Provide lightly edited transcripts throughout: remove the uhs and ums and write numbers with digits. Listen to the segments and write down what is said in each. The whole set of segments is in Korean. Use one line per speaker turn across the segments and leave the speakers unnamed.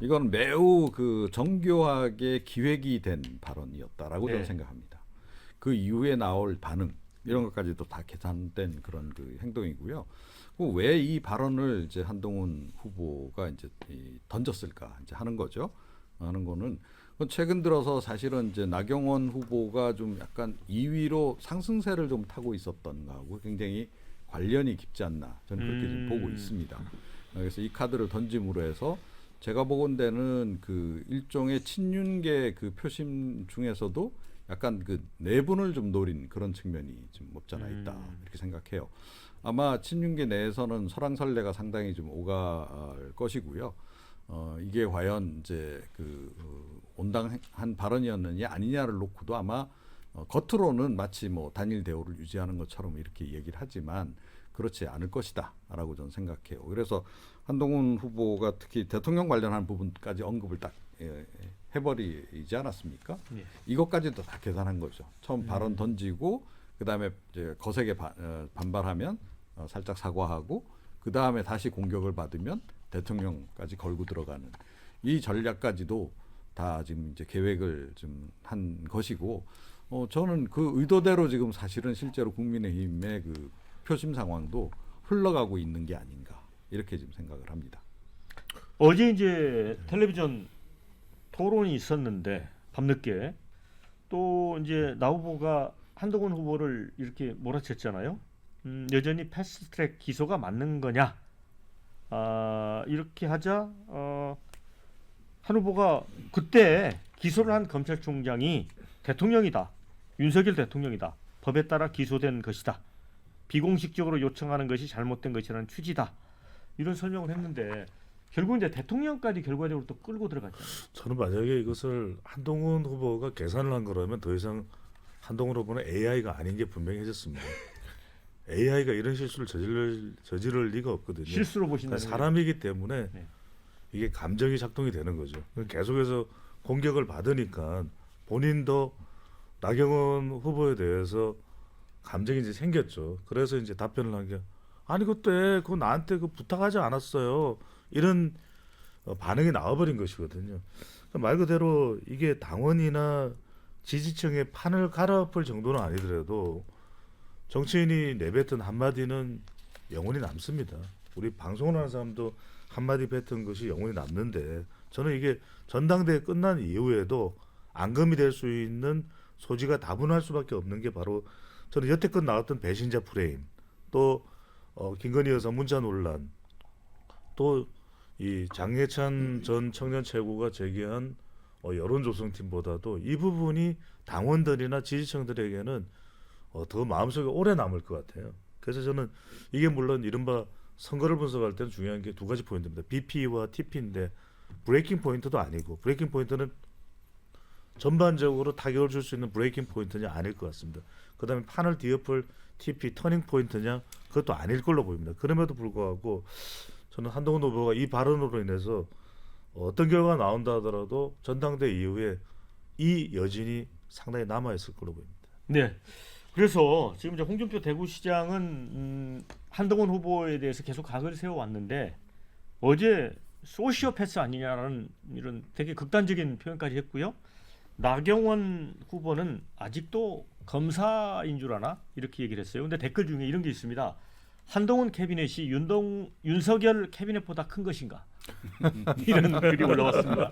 이건 매우 그 정교하게 기획이 된 발언이었다라고
네.
저는 생각합니다. 그 이후에 나올 반응 이런 것까지도 다 계산된 그런 그 행동이고요. 왜 이 발언을 이제 한동훈 후보가 이제 던졌을까 이제 하는 거죠. 하는 거는 최근 들어서 사실은 이제 나경원 후보가 좀 약간 2위로 상승세를 좀 타고 있었던 거하고 굉장히 관련이 깊지 않나 저는 그렇게 좀 보고 있습니다. 그래서 이 카드를 던짐으로 해서 제가 보건대는 그 일종의 친윤계 그 표심 중에서도 약간 그 내분을 좀 노린 그런 측면이 좀 없지 않아 있다 이렇게 생각해요. 아마 친윤계 내에서는 설왕설래가 상당히 좀 오갈 것이고요. 이게 과연 이제 그 온당한 발언이었느냐 아니냐를 놓고도 아마 겉으로는 마치 뭐 단일 대우를 유지하는 것처럼 이렇게 얘기를 하지만 그렇지 않을 것이다라고 저는 생각해요. 그래서 한동훈 후보가 특히 대통령 관련한 부분까지 언급을 딱 해버리지 않았습니까?
예.
이것까지도 다 계산한 거죠. 처음 발언 던지고 그다음에 이제 거세게 반발하면 살짝 사과하고 그다음에 다시 공격을 받으면 대통령까지 걸고 들어가는 이 전략까지도 다 지금 이제 계획을 좀 한 것이고 저는 그 의도대로 지금 사실은 실제로 국민의힘의 그 표심 상황도 흘러가고 있는 게 아닌가 이렇게 지금 생각을 합니다.
어제 이제 텔레비전 토론이 있었는데 밤늦게 또 이제 나 후보가 한동훈 후보를 이렇게 몰아쳤잖아요. 여전히 패스트트랙 기소가 맞는 거냐? 이렇게 하자 한 후보가 그때 기소를 한 검찰총장이 대통령이다. 윤석열 대통령이다. 법에 따라 기소된 것이다. 비공식적으로 요청하는 것이 잘못된 것이라는 취지다. 이런 설명을 했는데 결국 이제 대통령까지 결과적으로 또 끌고 들어갔잖아요.
저는 만약에 이것을 한동훈 후보가 계산을 한 거라면 더 이상 한동훈 후보는 AI가 아닌 게 분명해졌습니다. AI가 이런 실수를 저지를 리가 없거든요.
실수로 보신다는
사람이기 때문에
네.
이게 감정이 작동이 되는 거죠. 계속해서 공격을 받으니까 본인도 나경원 후보에 대해서 감정이 이제 생겼죠. 그래서 이제 답변을 한 게 아니 그때 그거 나한테 그 부탁하지 않았어요. 이런 반응이 나와버린 것이거든요. 그러니까 말 그대로 이게 당원이나 지지층의 판을 갈아엎을 정도는 아니더라도 정치인이 내뱉은 한마디는 영원히 남습니다. 우리 방송을 하는 사람도 한마디 뱉은 것이 영원히 남는데 저는 이게 전당대회 끝난 이후에도 앙금이 될 수 있는 소지가 다분할 수밖에 없는 게 바로 저는 여태껏 나왔던 배신자 프레임 또 김건희 여사 문자 논란 또 이 장예찬 전 청년 최고가 제기한 여론조성팀보다도 이 부분이 당원들이나 지지층들에게는 더 마음속에 오래 남을 것 같아요. 그래서 저는 이게 물론 이른바 선거를 분석할 때는 중요한 게 두 가지 포인트입니다. BP와 TP인데 브레이킹 포인트도 아니고 브레이킹 포인트는 전반적으로 타격을 줄 수 있는 브레이킹 포인트냐 아닐 것 같습니다. 그 다음에 판을 뒤엎을 TP 터닝 포인트냐 그것도 아닐 걸로 보입니다. 그럼에도 불구하고 저는 한동훈 후보가 이 발언으로 인해서 어떤 결과가 나온다 하더라도 전당대 이후에 이 여진이 상당히 남아있을 걸로 보입니다.
네. 그래서 지금 이제 홍준표 대구시장은 한동훈 후보에 대해서 계속 각을 세워왔는데 어제 소시오패스 아니냐라는 이런 되게 극단적인 표현까지 했고요. 나경원 후보는 아직도 검사인 줄 아나? 이렇게 얘기를 했어요. 근데 댓글 중에 이런 게 있습니다. 한동훈 캐비넷이 윤석열 캐비넷보다 큰 것인가? 이런 글이 올라왔습니다.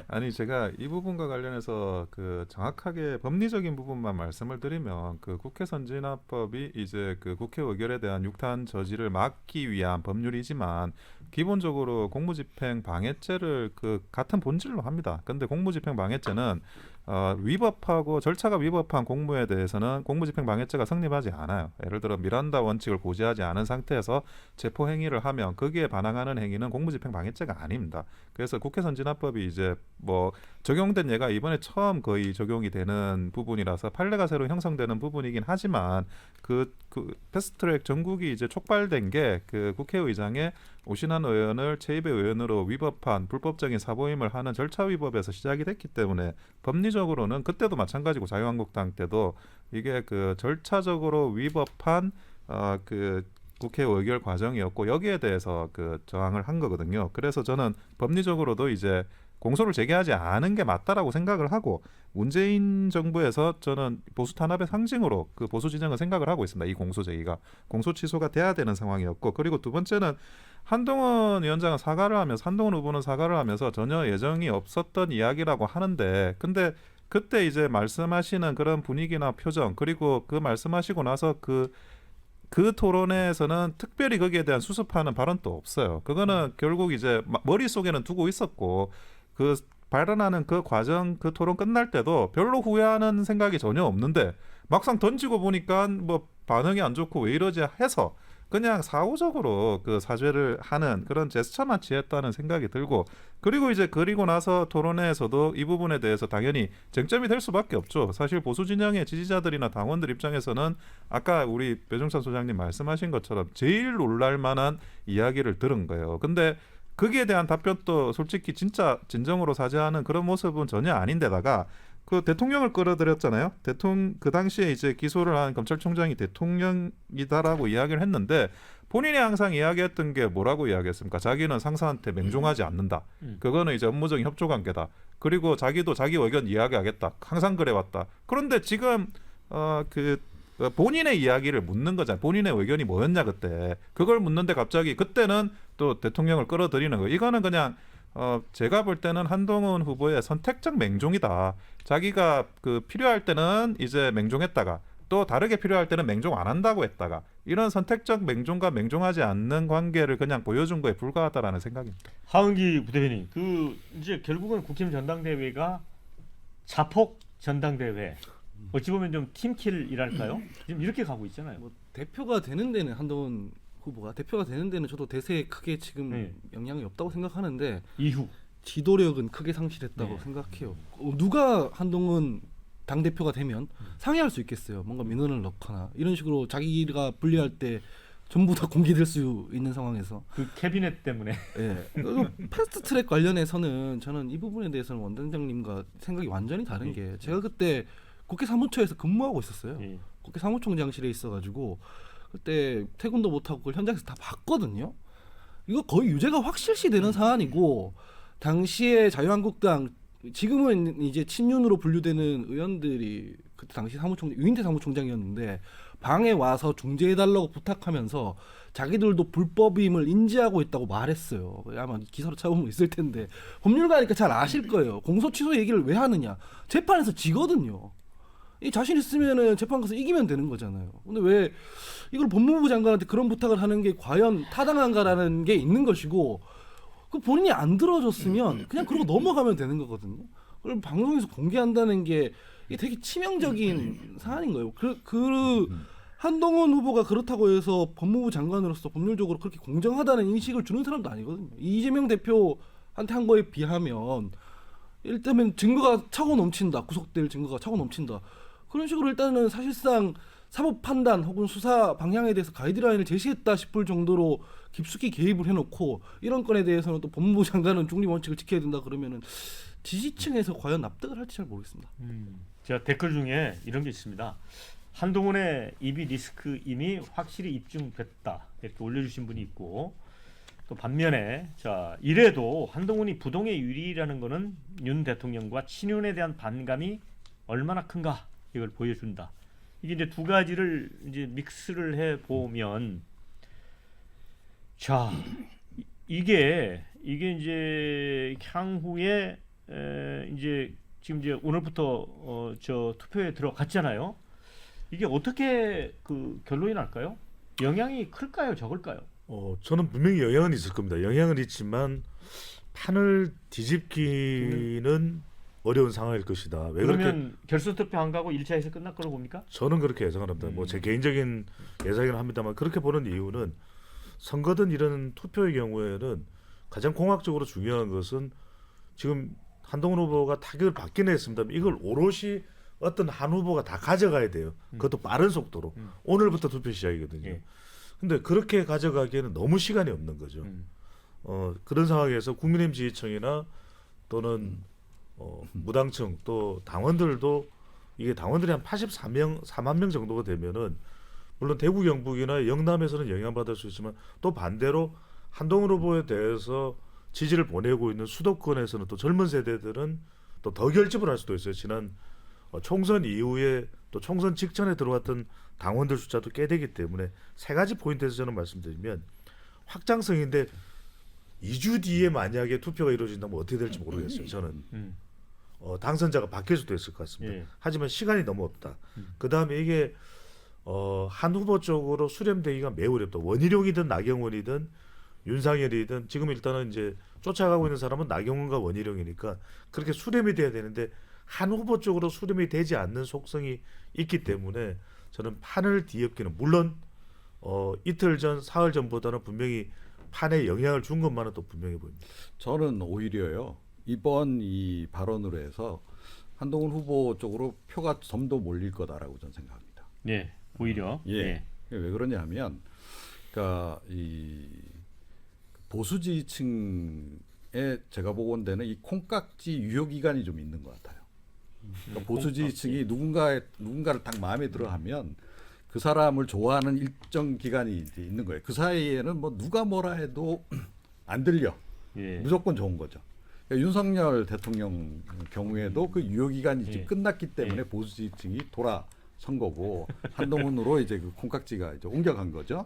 아니 제가 이 부분과 관련해서 그 정확하게 법리적인 부분만 말씀을 드리면 그 국회 선진화법이 이제 그 국회 의결에 대한 육탄 저지를 막기 위한 법률이지만 기본적으로 공무집행 방해죄를 그 같은 본질로 합니다. 근데 공무집행 방해죄는 위법하고 절차가 위법한 공무에 대해서는 공무집행방해죄가 성립하지 않아요. 예를 들어 미란다 원칙을 고지하지 않은 상태에서 체포 행위를 하면 거기에 반항하는 행위는 공무집행방해죄가 아닙니다. 그래서 국회 선진화법이 이제 뭐 적용된 예가 이번에 처음 거의 적용이 되는 부분이라서 판례가 새로 형성되는 부분이긴 하지만 그 패스트트랙 전국이 이제 촉발된 게 그 국회의장의 오신환 의원을 제2배 의원으로 위법한 불법적인 사보임을 하는 절차 위법에서 시작이 됐기 때문에 법리적으로는 그때도 마찬가지고 자유한국당 때도 이게 그 절차적으로 위법한 그 국회 의결 과정이었고 여기에 대해서 그 저항을 한 거거든요. 그래서 저는 법리적으로도 이제 공소를 제기하지 않은 게 맞다라고 생각을 하고 문재인 정부에서 저는 보수 탄압의 상징으로 그 보수 진영은 생각을 하고 있습니다. 이 공소 제기가 공소 취소가 돼야 되는 상황이었고 그리고 두 번째는 한동훈 위원장은 사과를 하면서 한동훈 후보는 사과를 하면서 전혀 예정이 없었던 이야기라고 하는데 근데 그때 이제 말씀하시는 그런 분위기나 표정 그리고 그 말씀하시고 나서 그 토론회에서는 특별히 거기에 대한 수습하는 발언도 없어요. 그거는 결국 이제 머릿속에는 두고 있었고 그 발언하는 그 과정 그 토론 끝날 때도 별로 후회하는 생각이 전혀 없는데 막상 던지고 보니까 뭐 반응이 안 좋고 왜 이러지 해서 그냥 사후적으로 그 사죄를 하는 그런 제스처만 취했다는 생각이 들고 그리고 이제 그리고 나서 토론회에서도 이 부분에 대해서 당연히 쟁점이 될 수밖에 없죠. 사실 보수 진영의 지지자들이나 당원들 입장에서는 아까 우리 배종찬 소장님 말씀하신 것처럼 제일 놀랄 만한 이야기를 들은 거예요. 근데 거기에 대한 답변도 솔직히 진짜 진정으로 사죄하는 그런 모습은 전혀 아닌데다가 그 대통령을 끌어들였잖아요. 그 당시에 이제 기소를 한 검찰총장이 대통령이다라고 이야기를 했는데 본인이 항상 이야기했던 게 뭐라고 이야기했습니까? 자기는 상사한테 맹종하지 않는다. 그거는 이제 업무적인 협조 관계다. 그리고 자기도 자기 의견 이야기하겠다. 항상 그래왔다. 그런데 지금 본인의 이야기를 묻는 거잖아요. 본인의 의견이 뭐였냐 그때. 그걸 묻는데 갑자기 그때는 또 대통령을 끌어들이는 거. 이거는 그냥 제가 볼 때는 한동훈 후보의 선택적 맹종이다. 자기가 그 필요할 때는 이제 맹종했다가 또 다르게 필요할 때는 맹종 안 한다고 했다가 이런 선택적 맹종과 맹종하지 않는 관계를 그냥 보여준 거에 불과하다라는 생각입니다.
하은기 부대변인, 그 이제 결국은 국힘 전당대회가 자폭 전당대회. 어찌 보면 좀 팀킬이랄까요? 지금 이렇게 가고 있잖아요.
뭐 대표가 되는 데는 한동훈 후보가 대표가 되는 데는 저도 대세에 크게 지금
네.
영향이 없다고 생각하는데
이후
지도력은 크게 상실했다고
네.
생각해요. 누가 한동훈 당 대표가 되면 상의할 수 있겠어요. 뭔가 민원을 넣거나 이런 식으로 자기가 분리할 때 전부 다 공개될 수 있는 상황에서
그 캐비넷 때문에
예. 패스트트랙 관련해서는 저는 이 부분에 대해서는 원장님과 생각이 완전히 다른 게 제가 그때 국회 사무처에서 근무하고 있었어요.
예.
국회 사무총장실에 있어가지고 그때 퇴근도 못하고 그걸 현장에서 다 봤거든요. 이거 거의 유죄가 확실시되는 사안이고 당시에 자유한국당 지금은 이제 친윤으로 분류되는 의원들이 그때 당시 유인태 사무총장이었는데 방에 와서 중재해달라고 부탁하면서 자기들도 불법임을 인지하고 있다고 말했어요. 아마 기사로 찾아보면 있을 텐데 법률가니까 잘 아실 거예요. 공소 취소 얘기를 왜 하느냐? 재판에서 지거든요. 이 자신 있으면은 재판 가서 이기면 되는 거잖아요. 근데 왜 이걸 법무부 장관한테 그런 부탁을 하는 게 과연 타당한가라는 게 있는 것이고 그 본인이 안 들어줬으면 그냥 그러고 넘어가면 되는 거거든요. 그걸 방송에서 공개한다는 게 이게 되게 치명적인 사안인 거예요. 한동훈 후보가 그렇다고 해서 법무부 장관으로서 법률적으로 그렇게 공정하다는 인식을 주는 사람도 아니거든요. 이재명 대표한테 한 거에 비하면 일단은 증거가 차고 넘친다. 구속될 증거가 차고 넘친다. 그런 식으로 일단은 사실상 사법 판단 혹은 수사 방향에 대해서 가이드라인을 제시했다 싶을 정도로 깊숙이 개입을 해놓고 이런 건에 대해서는 또 법무부 장관은 중립 원칙을 지켜야 된다 그러면은 지지층에서 과연 납득을 할지 잘 모르겠습니다.
제가 댓글 중에 이런 게 있습니다. 한동훈의 EB 리스크임이 확실히 입증됐다 이렇게 올려주신 분이 있고 또 반면에 자 이래도 한동훈이 부동의 유리라는 거는 윤 대통령과 친윤에 대한 반감이 얼마나 큰가 이걸 보여준다. 이게 이제 두 가지를 이제 믹스를 해 보면 자 이게 이제 향후에 이제 지금 이제 오늘부터 저 투표에 들어갔잖아요. 이게 어떻게 그 결론이 날까요? 영향이 클까요, 적을까요?
저는 분명히 영향은 있을 겁니다. 영향은 있지만 판을 뒤집기는 어려운 상황일 것이다. 왜 그렇게?
그러면 결선 투표 안 가고 1차에서 끝날 거로 봅니까?
저는 그렇게 예상합니다. 뭐 제 개인적인 예상이긴 합니다만 그렇게 보는 이유는 선거든 이런 투표의 경우에는 가장 공학적으로 중요한 것은 지금 한동훈 후보가 타격을 받긴 했습니다. 이걸 오롯이 어떤 한 후보가 다 가져가야 돼요. 그것도 빠른 속도로. 오늘부터 투표 시작이거든요.
예.
근데 그렇게 가져가기에는 너무 시간이 없는 거죠. 그런 상황에서 국민의힘 지지층이나 또는 무당층 또 당원들도 이게 당원들이 한 84만 명 정도가 되면은 물론 대구 경북이나 영남에서는 영향받을 수 있지만 또 반대로 한동훈 후보에 대해서 지지를 보내고 있는 수도권에서는 또 젊은 세대들은 또 더 결집을 할 수도 있어요. 지난 총선 이후에 또 총선 직전에 들어왔던 당원들 숫자도 꽤 되기 때문에 세 가지 포인트에서 저는 말씀드리면 확장성인데 2주 뒤에 만약에 투표가 이루어진다면 어떻게 될지 모르겠어요. 저는 당선자가 바뀔 수도 있을 것 같습니다.
예.
하지만 시간이 너무 없다. 그 다음에 이게 한 후보 쪽으로 수렴되기가 매우 어렵다. 원희룡이든 나경원이든 윤상열이든 지금 일단은 이제 쫓아가고 있는 사람은 나경원과 원희룡이니까 그렇게 수렴이 돼야 되는데 한 후보 쪽으로 수렴이 되지 않는 속성이 있기 때문에 저는 판을 뒤엎기는 물론 이틀 전, 사흘 전보다는 분명히 판에 영향을 준 것만은 또 분명해 보입니다.
저는 오히려요 이번 이 발언으로 해서 한동훈 후보 쪽으로 표가 좀 더 몰릴 거다라고 저는 생각합니다.
예, 오히려
예. 왜 그러냐면, 그러니까 이 보수 지지층에 제가 보건대는 이 콩깍지 유효 기간이 좀 있는 것 같아요. 그러니까 보수 지지층이 누군가를 딱 마음에 들어하면 그 사람을 좋아하는 일정 기간이 이제 있는 거예요. 그 사이에는 뭐 누가 뭐라 해도 안 들려.
예.
무조건 좋은 거죠. 그러니까 윤석열 대통령 경우에도 그 유효 기간이 이제
예.
끝났기 때문에
예.
보수 지지층이 돌아선 거고 한동훈으로 이제 그 콩깍지가 이제 옮겨간 거죠.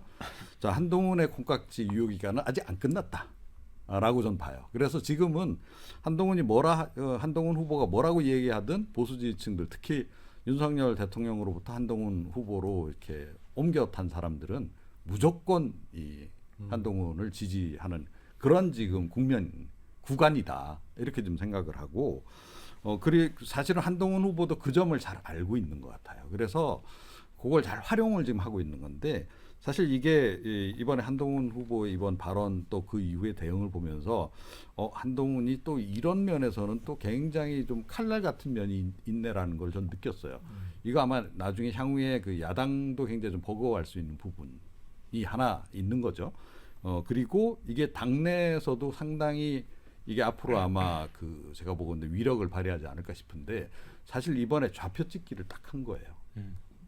자, 한동훈의 콩깍지 유효 기간은 아직 안 끝났다라고 전 봐요. 그래서 지금은 한동훈 후보가 뭐라고 얘기하든 보수 지지층들 특히 윤석열 대통령으로부터 한동훈 후보로 이렇게 옮겨 탄 사람들은 무조건 이 한동훈을 지지하는 그런 지금 구간이다 이렇게 좀 생각을 하고 그리고 사실은 한동훈 후보도 그 점을 잘 알고 있는 것 같아요. 그래서 그걸 잘 활용을 지금 하고 있는 건데 사실 이게 이번에 한동훈 후보의 이번 발언 또 그 이후의 대응을 보면서 한동훈이 또 이런 면에서는 또 굉장히 좀 칼날 같은 면이 있네라는 걸 전 느꼈어요. 이거 아마 나중에 향후에 그 야당도 굉장히 좀 버거워할 수 있는 부분이 하나 있는 거죠. 그리고 이게 당내에서도 상당히 이게 앞으로 아마 그 제가 보건대 위력을 발휘하지 않을까 싶은데 사실 이번에 좌표 찍기를 딱 한 거예요.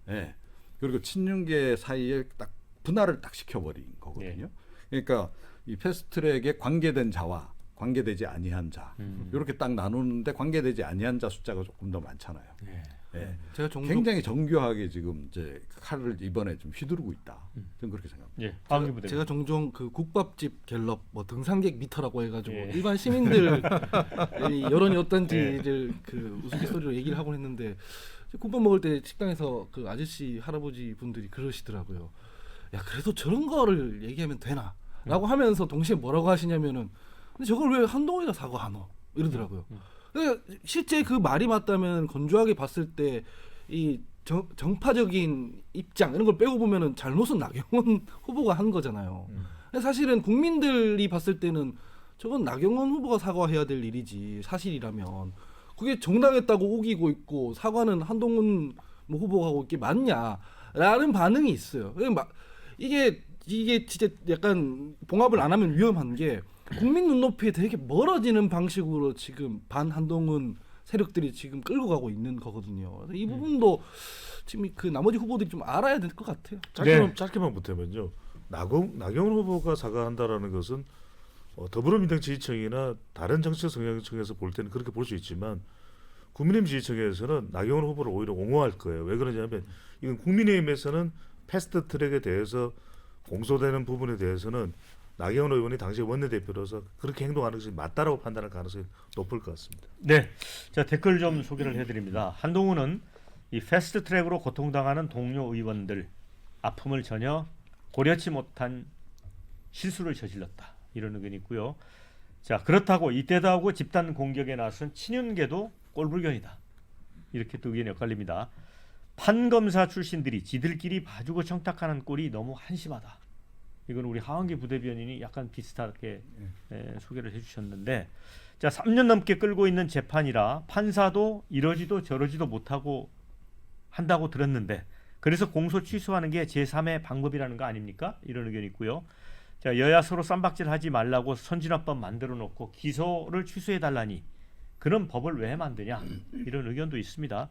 예. 그리고 친윤계 사이에 딱 분할을 딱 시켜버린 거거든요. 그러니까 이 패스트트랙에 관계된 자와 관계되지 아니한 자 이렇게 딱 나누는데 관계되지 아니한 자 숫자가 조금 더 많잖아요. 예.
제가 종종
굉장히 정교하게 지금 이제 칼을 이번에 좀 휘두르고 있다. 저는 그렇게 생각합니다.
예, 박은기 부대변인.
제가 종종 그 국밥집 갤럽 뭐 등산객 미터라고 해가지고
예.
일반 시민들 이 여론이 어떤지를 그 우스갯소리로 얘기를 하곤 했는데 국밥 먹을 때 식당에서 그 아저씨 할아버지 분들이 그러시더라고요. 야 그래도 저런 거를 얘기하면 되나?라고 하면서 동시에 뭐라고 하시냐면은 근데 저걸 왜 한동훈이가 사과하노 이러더라고요. 그러니까 실제 그 말이 맞다면 건조하게 봤을 때 이 정파적인 입장 이런 걸 빼고 보면은 잘못은 나경원 후보가 한 거잖아요. 사실은 국민들이 봤을 때는 저건 나경원 후보가 사과해야 될 일이지 사실이라면 그게 정당했다고 우기고 있고 사과는 한동훈 뭐 후보가 하고 있게 맞냐라는 반응이 있어요. 이게 진짜 약간 봉합을 안 하면 위험한 게 국민 눈높이에 되게 멀어지는 방식으로 지금 반 한동훈 세력들이 지금 끌고 가고 있는 거거든요. 그래서 이 부분도 지금 그 나머지 후보들이 좀 알아야 될 것 같아요.
짧게만 보태면요. 나경원 후보가 사과한다라는 것은 더불어민주당 지지층이나 다른 정치적 성향층에서 볼 때는 그렇게 볼 수 있지만 국민의힘 지지층에서는 나경원 후보를 오히려 옹호할 거예요. 왜 그러냐면 이건 국민의힘에서는 패스트트랙에 대해서 공소되는 부분에 대해서는 나경원 의원이 당시 원내대표로서 그렇게 행동하는 것이 맞다라고 판단할 가능성이 높을 것 같습니다.
네, 자 댓글 좀 소개를 해드립니다. 한동훈은 이 패스트트랙으로 고통당하는 동료 의원들 아픔을 전혀 고려치 못한 실수를 저질렀다 이런 의견이 있고요. 자 그렇다고 이때도 하고 집단 공격에 나선 친윤계도 꼴불견이다 이렇게 또 의견이 엇갈립니다. 판검사 출신들이 지들끼리 봐주고 청탁하는 꼴이 너무 한심하다. 이건 우리 하원기 부대변인이 약간 비슷하게 소개를 해주셨는데 자 3년 넘게 끌고 있는 재판이라 판사도 이러지도 저러지도 못하고 한다고 들었는데 그래서 공소 취소하는 게 제3의 방법이라는 거 아닙니까? 이런 의견이 있고요. 자 여야 서로 쌈박질하지 말라고 선진화법 만들어 놓고 기소를 취소해달라니 그런 법을 왜 만드냐 이런 의견도 있습니다.